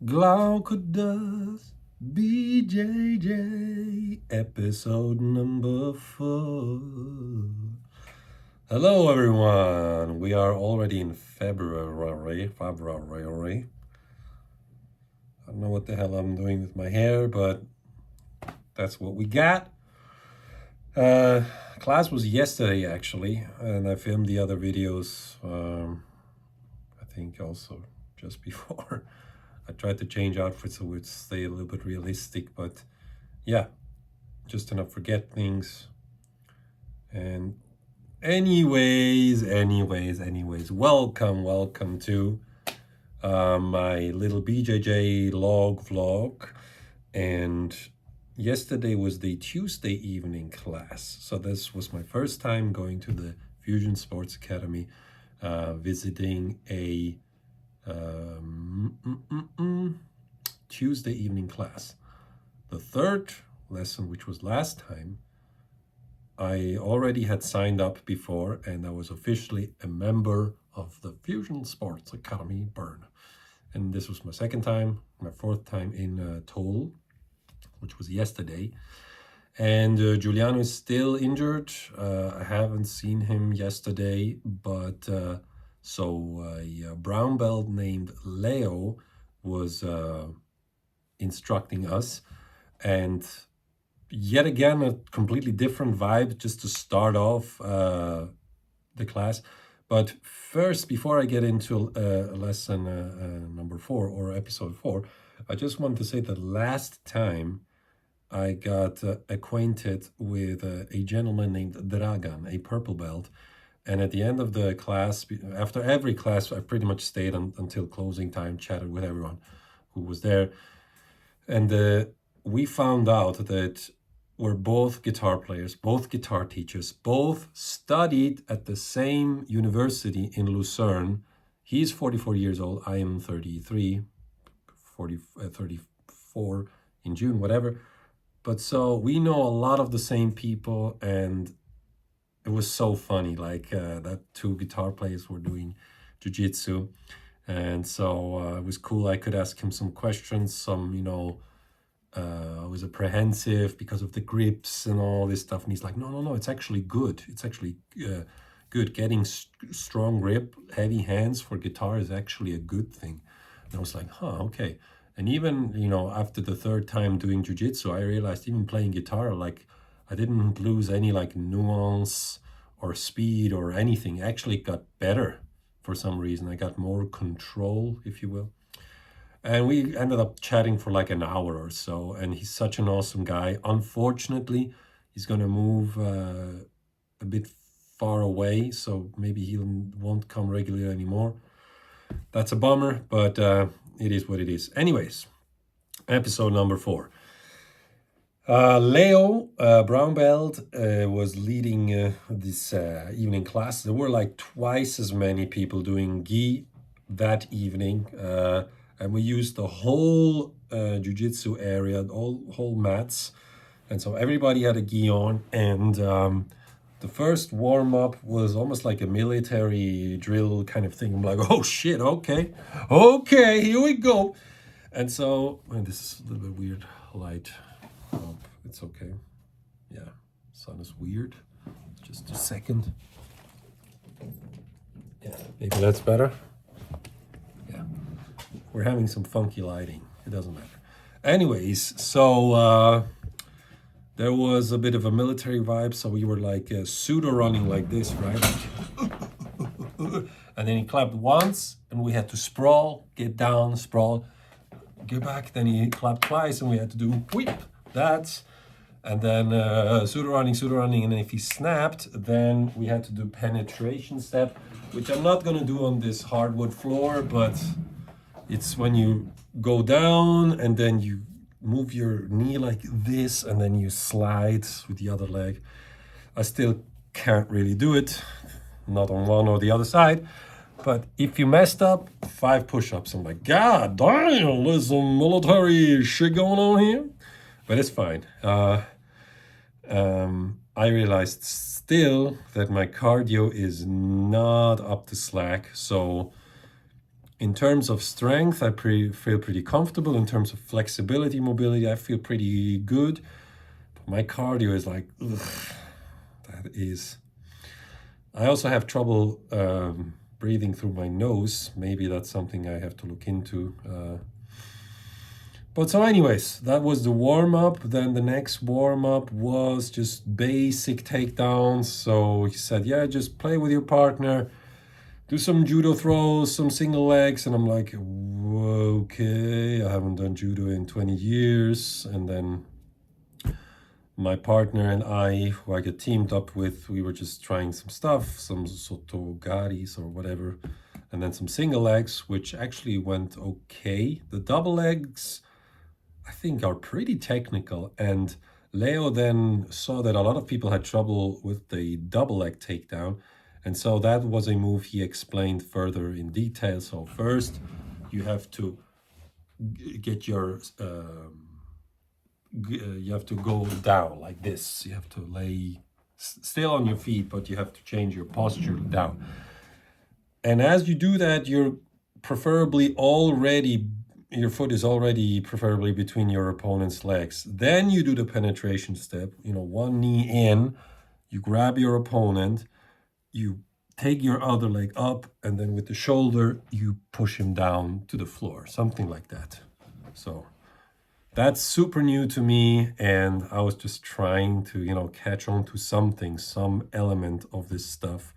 Glauco does BJJ, episode number 4. Hello, everyone. We are already in February. I don't know what the hell I'm doing with my hair, but that's what we got. Class was yesterday, actually, and I filmed the other videos, I think also just before. I tried to change outfits so it would stay a little bit realistic, but yeah, just to not forget things. And anyways, welcome to my little BJJ log vlog. And yesterday was the Tuesday evening class. So this was my first time going to the Fusion Sports Academy, visiting a Tuesday evening class. The third lesson, which was last time, I already had signed up before, and I was officially a member of the Fusion Sports Academy Bern. And this was my second time, my fourth time in Toll, which was yesterday. And Giuliano is still injured. I haven't seen him yesterday, but so a brown belt named Leo was instructing us. And yet again, a completely different vibe just to start off the class. But first, before I get into lesson number 4 or episode 4, I just want to say that last time I got acquainted with a gentleman named Dragan, a purple belt. And at the end of the class, after every class, I pretty much stayed until closing time, chatted with everyone who was there. And we found out that we're both guitar players, both guitar teachers, both studied at the same university in Lucerne. He's 44 years old. I am 33, 34 in June, whatever. But so we know a lot of the same people, and it was so funny, like that two guitar players were doing jiu-jitsu. And so it was cool. I could ask him some questions, some, I was apprehensive because of the grips and all this stuff. And he's like, no, it's actually good. It's actually good. Getting strong grip, heavy hands for guitar is actually a good thing. And I was like, okay. And even, after the third time doing jiu-jitsu, I realized even playing guitar, like I didn't lose any like nuance or speed or anything. I actually got better for some reason. I got more control, if you will. And we ended up chatting for like an hour or so. And he's such an awesome guy. Unfortunately, he's going to move a bit far away. So maybe he won't come regularly anymore. That's a bummer, but it is what it is. Anyways, episode number 4. Leo, brown belt, was leading this evening class. There were like twice as many people doing gi that evening. And we used the whole jiu-jitsu area, whole mats. And so everybody had a gi on. And the first warm-up was almost like a military drill kind of thing. I'm like, oh shit, okay, here we go. And so, and this is a little bit weird light. It's okay. Yeah, sun is weird. Just a second. Yeah, maybe that's better. Yeah, we're having some funky lighting. It doesn't matter. Anyways, so there was a bit of a military vibe. So we were like pseudo running like this, right? And then he clapped once, and we had to sprawl, get down, sprawl, get back. Then he clapped twice, and we had to do whip. That's, and then pseudo running, and then if he snapped, then we had to do penetration step, which I'm not gonna do on this hardwood floor, but it's when you go down and then you move your knee like this, and then you slide with the other leg. I still can't really do it, not on one or the other side. But if you messed up, 5 push-ups. I'm like, God damn, there's some military shit going on here. But it's fine. I realized still that my cardio is not up to slack. So In terms of strength, I feel pretty comfortable. In terms of flexibility, mobility, I feel pretty good. But my cardio is like, ugh, that is. I also have trouble breathing through my nose. Maybe that's something I have to look into. But so anyways, that was the warm-up. Then the next warm-up was just basic takedowns. So he said, yeah, just play with your partner, do some judo throws, some single legs. And I'm like, okay, I haven't done judo in 20 years. And then my partner and I, who I get teamed up with, we were just trying some stuff, some sotogaris or whatever, and then some single legs, which actually went okay. The double legs, I think, are pretty technical. And Leo then saw that a lot of people had trouble with the double leg takedown. And so that was a move he explained further in detail. So first, you have to get your... you have to go down like this. You have to lay still on your feet, but you have to change your posture down. And as you do that, your foot is already preferably between your opponent's legs. Then you do the penetration step, one knee in, you grab your opponent, you take your other leg up, and then with the shoulder, you push him down to the floor, something like that. So that's super new to me, and I was just trying to, catch on to some element of this stuff.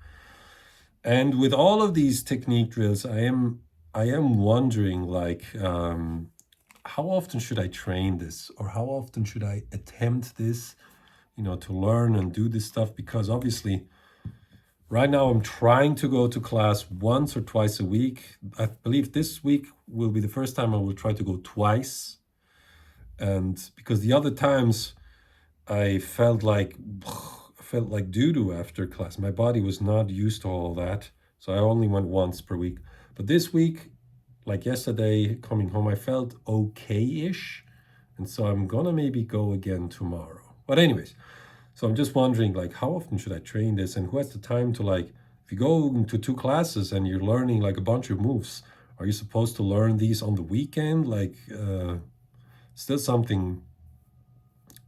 And with all of these technique drills, I am wondering, like, how often should I train this, or how often should I attempt this, to learn and do this stuff? Because obviously, right now I'm trying to go to class once or twice a week. I believe this week will be the first time I will try to go twice. And because the other times I felt like doo-doo after class. My body was not used to all that. So I only went once per week. But this week, like yesterday, coming home, I felt okay-ish. And so I'm gonna maybe go again tomorrow. But anyways, so I'm just wondering, like, how often should I train this? And who has the time to, like, if you go into 2 classes and you're learning like a bunch of moves, are you supposed to learn these on the weekend? Like, still something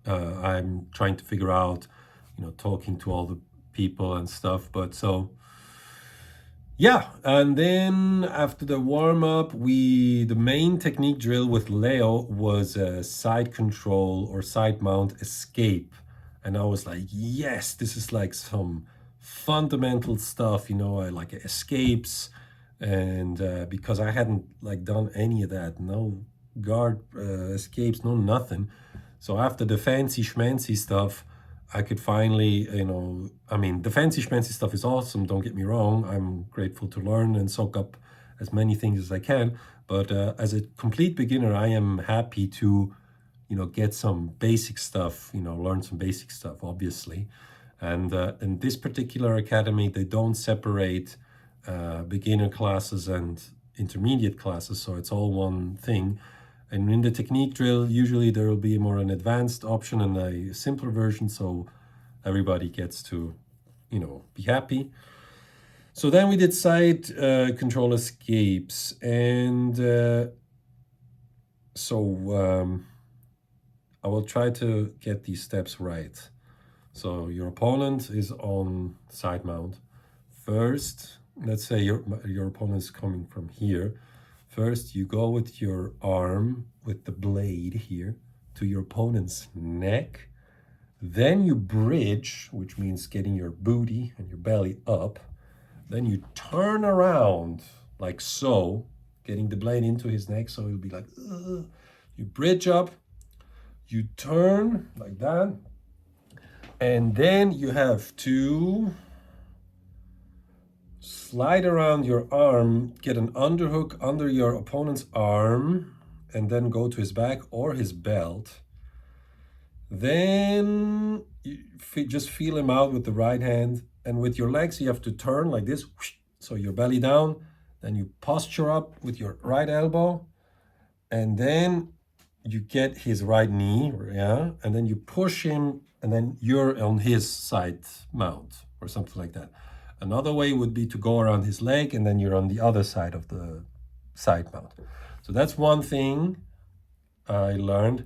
I'm trying to figure out, talking to all the people and stuff. But so, yeah. And then after the warm-up, the main technique drill with Leo was a side control or side mount escape. And I was like, yes, this is like some fundamental stuff, I like escapes. And because I hadn't like done any of that, no guard escapes, no nothing. So after the fancy schmancy stuff, I could finally, the fancy schmancy stuff is awesome, don't get me wrong. I'm grateful to learn and soak up as many things as I can. But as a complete beginner, I am happy to, get some basic stuff, learn some basic stuff, obviously. And in this particular academy, they don't separate beginner classes and intermediate classes, so it's all one thing. And in the technique drill, usually there will be more an advanced option and a simpler version, so everybody gets to, be happy. So then we did side control escapes, and I will try to get these steps right. So your opponent is on side mount. First, let's say your opponent is coming from here. First, you go with your arm, with the blade here, to your opponent's neck. Then you bridge, which means getting your booty and your belly up. Then you turn around, like so, getting the blade into his neck, so he'll be like, ugh. You bridge up, you turn, like that. And then you have to slide around your arm, get an underhook under your opponent's arm, and then go to his back or his belt. Then you just feel him out with the right hand. And with your legs, you have to turn like this. So your belly down. Then you posture up with your right elbow. And then you get his right knee, yeah? And then you push him, and then you're on his side mount or something like that. Another way would be to go around his leg, and then you're on the other side of the side mount. So that's one thing I learned.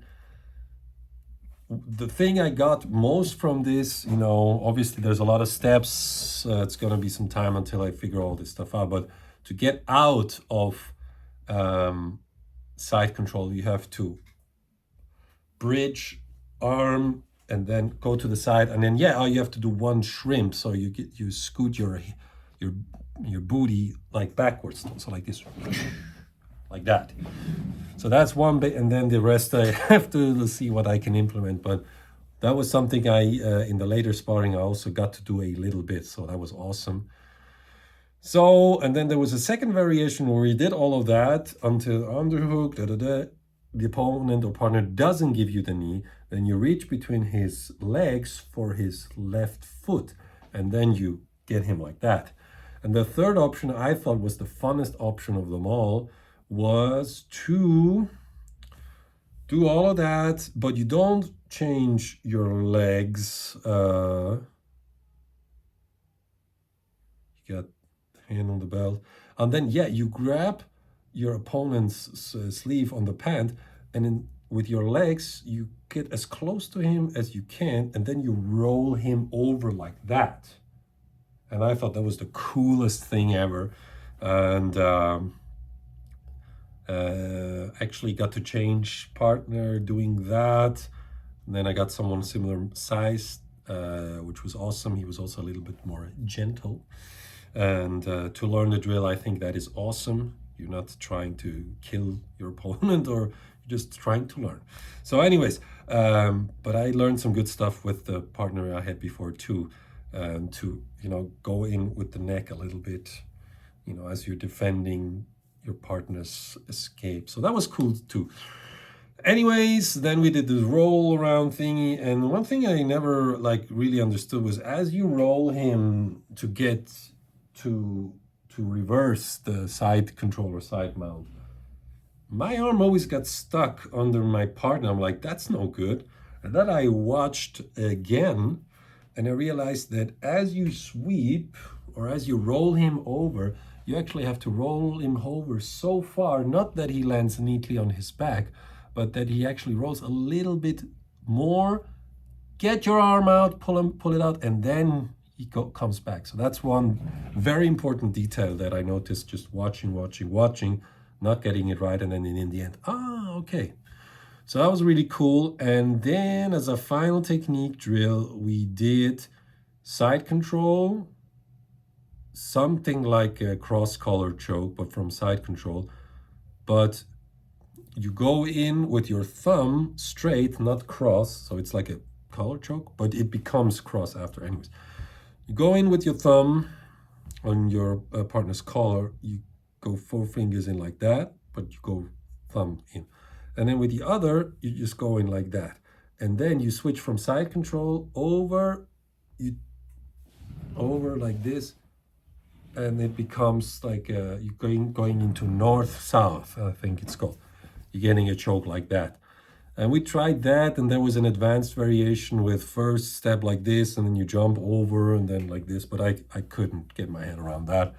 The thing I got most from this, obviously there's a lot of steps. It's going to be some time until I figure all this stuff out. But to get out of side control, you have to bridge, arm, and then go to the side, and then you have to do one shrimp. So you scoot your booty like backwards, so like this, like that. So that's one bit, and then the rest I have to see what I can implement. But that was something I in the later sparring I also got to do a little bit. So that was awesome. So, and then there was a second variation where we did all of that until underhook, the opponent or partner doesn't give you the knee, then you reach between his legs for his left foot, and then you get him like that. And the third option I thought was the funnest option of them all, was to do all of that, but you don't change your legs. You got hand on the belt, and then you grab your opponent's sleeve on the pant, and then with your legs you get as close to him as you can, and then you roll him over like that. And I thought that was the coolest thing ever. And actually got to change partner doing that. And then I got someone similar size, which was awesome. He was also a little bit more gentle. And to learn the drill, I think that is awesome. You're not trying to kill your opponent, or you're just trying to learn. So anyways, but I learned some good stuff with the partner I had before too, to, go in with the neck a little bit, as you're defending your partner's escape. So that was cool too. Anyways, then we did this roll around thingy, and one thing I never really understood was, as you roll him to get to reverse the side control or side mount, my arm always got stuck under my partner. I'm like, that's no good. And then I watched again, and I realized that as you sweep or as you roll him over, you actually have to roll him over so far, not that he lands neatly on his back, but that he actually rolls a little bit more. Get your arm out, pull it out, and then he comes back. So that's one very important detail that I noticed just watching, not getting it right, and then in the end, okay. So that was really cool. And then as a final technique drill, we did side control, something like a cross collar choke, but from side control. But you go in with your thumb straight, not cross. So it's like a collar choke, but it becomes cross after. Anyways, you go in with your thumb on your partner's collar. You go 4 fingers in like that, but you go thumb in. And then with the other, you just go in like that. And then you switch from side control over like this. And it becomes like you're going into north-south, I think it's called. You're getting a choke like that. And we tried that, and there was an advanced variation with first step like this, and then you jump over, and then like this, but I couldn't get my head around that.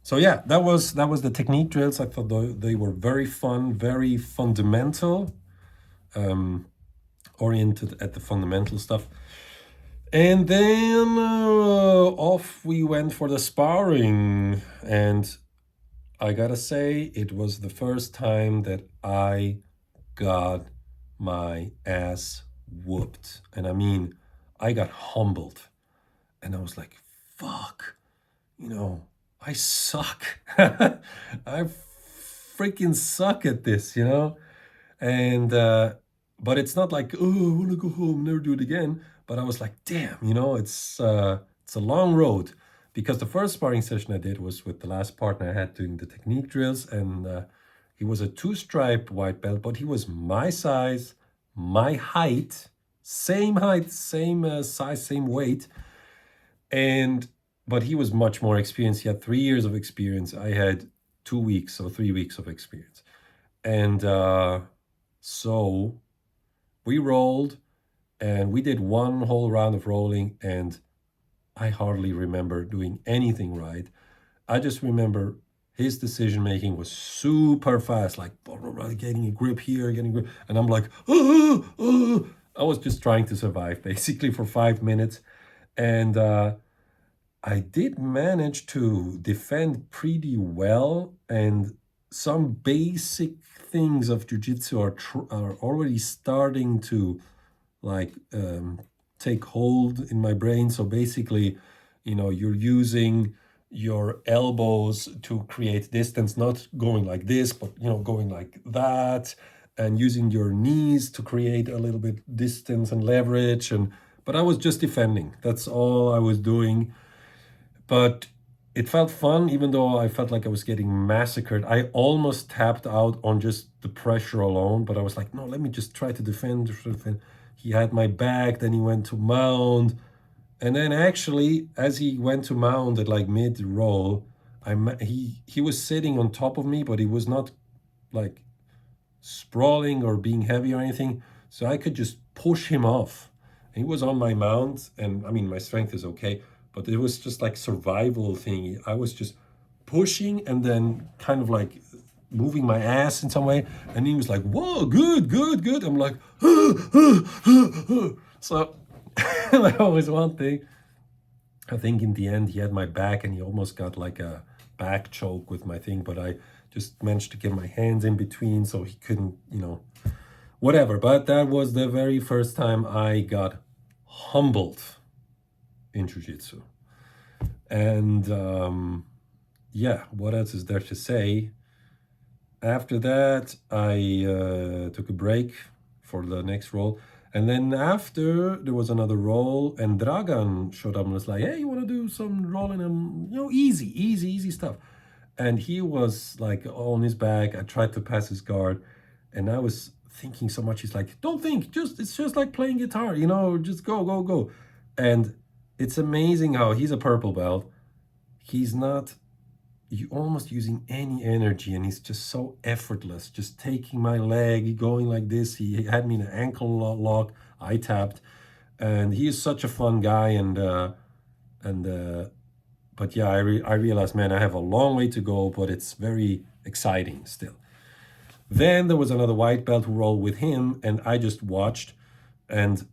So yeah, that was the technique drills. I thought they were very fun, very fundamental, oriented at the fundamental stuff. And then off we went for the sparring, and I gotta say, it was the first time that I got my ass whooped. And I mean, I got humbled, and I was like, fuck, I suck. I freaking suck at this, and but it's not like, oh, I want to go home, never do it again. But I was like, damn, it's a long road, because the first sparring session I did was with the last partner I had doing the technique drills, and he was a 2-stripe white belt, but he was my size, my height, same size, same weight, but he was much more experienced. He had 3 years of experience. I had 2 weeks, so 3 weeks of experience. And so we rolled, and we did one whole round of rolling, and I hardly remember doing anything right. I just remember his decision making was super fast, like getting a grip here, getting a grip, and I'm like, I was just trying to survive basically for 5 minutes, and I did manage to defend pretty well, and some basic things of jujitsu are already starting to like take hold in my brain. So basically, you're using your elbows to create distance, not going like this, but going like that, and using your knees to create a little bit distance and leverage. And but I was just defending. That's all I was doing. But it felt fun, even though I felt like I was getting massacred. I almost tapped out on just the pressure alone, but I was like, no, let me just try to defend. He had my back, then he went to mount. And then actually, as he went to mount at like mid roll, he was sitting on top of me, but he was not like sprawling or being heavy or anything. So I could just push him off. He was on my mount, and I mean, my strength is okay, but it was just like survival thing. I was just pushing and then kind of like moving my ass in some way, and he was like, "Whoa, good, good, good." I'm like, so that was one thing. I think in the end he had my back, and he almost got like a back choke with my thing, but I just managed to get my hands in between so he couldn't, whatever. But that was the very first time I got humbled in jiu-jitsu. And yeah, what else is there to say? After that, I took a break for the next role. And then after, there was another role, and Dragan showed up and was like, hey, you want to do some rolling? And, easy stuff. And he was like on his back. I tried to pass his guard, and I was thinking so much. He's like, don't think, it's just like playing guitar, just go. And it's amazing how he's a purple belt. He's not almost using any energy, and he's just so effortless, just taking my leg, going like this. He had me in an ankle lock. I tapped, and he is such a fun guy. But yeah, I realized, man, I have a long way to go, but it's very exciting still. Then there was another white belt who rolled with him, and I just watched, and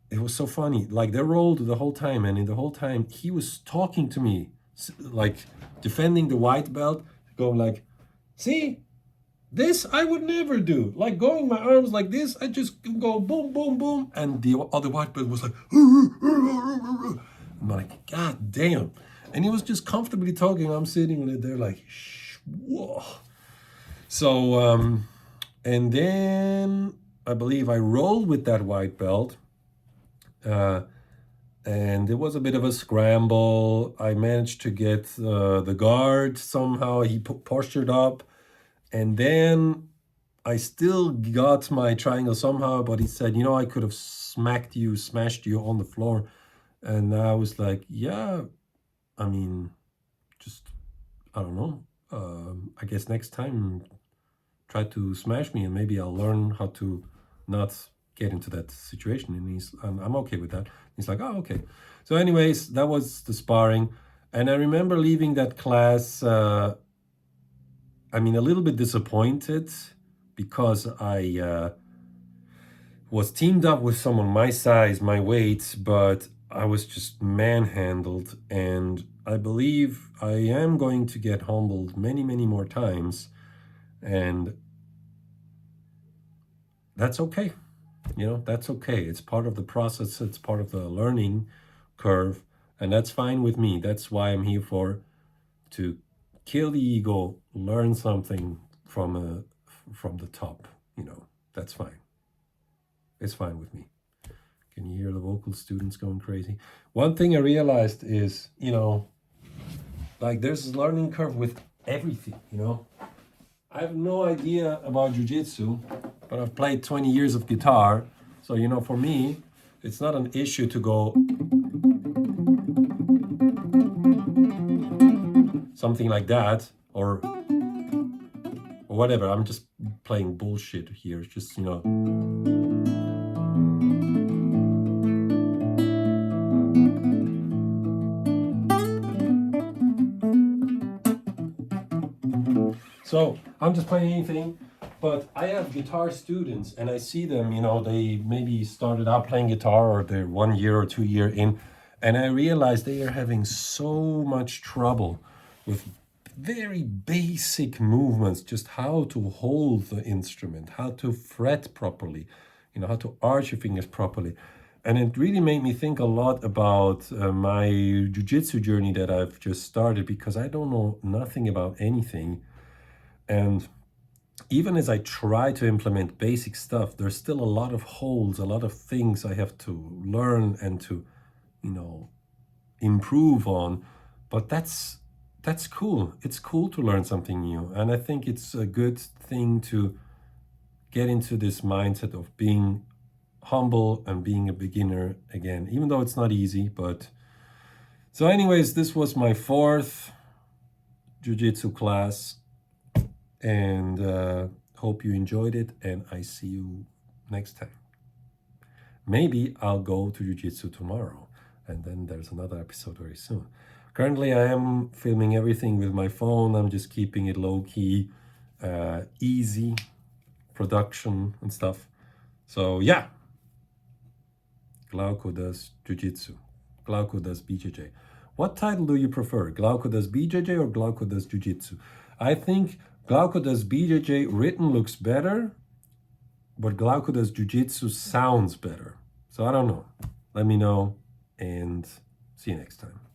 it was so funny. Like, they rolled the whole time, and in the whole time he was talking to me, like defending the white belt, going like, see, this I would never do. Like going my arms like this, I just go boom, boom, boom. And the other white belt was like, I'm like, God damn. And he was just comfortably talking. I'm sitting there like, whoa. So, and then I believe I rolled with that white belt. And it was a bit of a scramble. I managed to get the guard somehow. He postured up. And then I still got my triangle somehow, but he said, I could have smashed you on the floor. And I was like, yeah, I mean, just, I don't know. I guess next time try to smash me, and maybe I'll learn how to not get into that situation. And I'm okay with that. He's like, oh, okay. So anyways, that was the sparring. And I remember leaving that class, a little bit disappointed, because I was teamed up with someone my size, my weight, but I was just manhandled. And I believe I am going to get humbled many, many more times. And that's okay. That's okay. It's part of the process. It's part of the learning curve. And that's fine with me. That's why I'm here to kill the ego, learn something from the top. That's fine. It's fine with me. Can you hear the vocal students going crazy? One thing I realized is, like, there's a learning curve with everything, I have no idea about jiu-jitsu, but I've played 20 years of guitar. So, for me, it's not an issue to go something like that, or whatever. I'm just playing bullshit here. It's just, So I'm just playing anything, but I have guitar students and I see them, they maybe started out playing guitar or they're 1 year or 2 year in, and I realize they are having so much trouble with very basic movements, just how to hold the instrument, how to fret properly, how to arch your fingers properly. And it really made me think a lot about my jiu-jitsu journey that I've just started, because I don't know nothing about anything. And even as I try to implement basic stuff, there's still a lot of holes, a lot of things I have to learn and to, improve on. But that's cool. It's cool to learn something new. And I think it's a good thing to get into this mindset of being humble and being a beginner again, even though it's not easy. But so anyways, this was my 4th jiu-jitsu class, and hope you enjoyed it, and I see you next time. Maybe I'll go to jiu-jitsu tomorrow, and then there's another episode very soon. Currently I am filming everything with my phone. I'm just keeping it low-key, easy production and stuff. So yeah, Glauco does jiu-jitsu. Glauco does BJJ. What title do you prefer? Glauco does BJJ or Glauco does jiu-jitsu? I think Glauco does BJJ written looks better, but Glauco does jiu-jitsu sounds better. So I don't know. Let me know, and see you next time.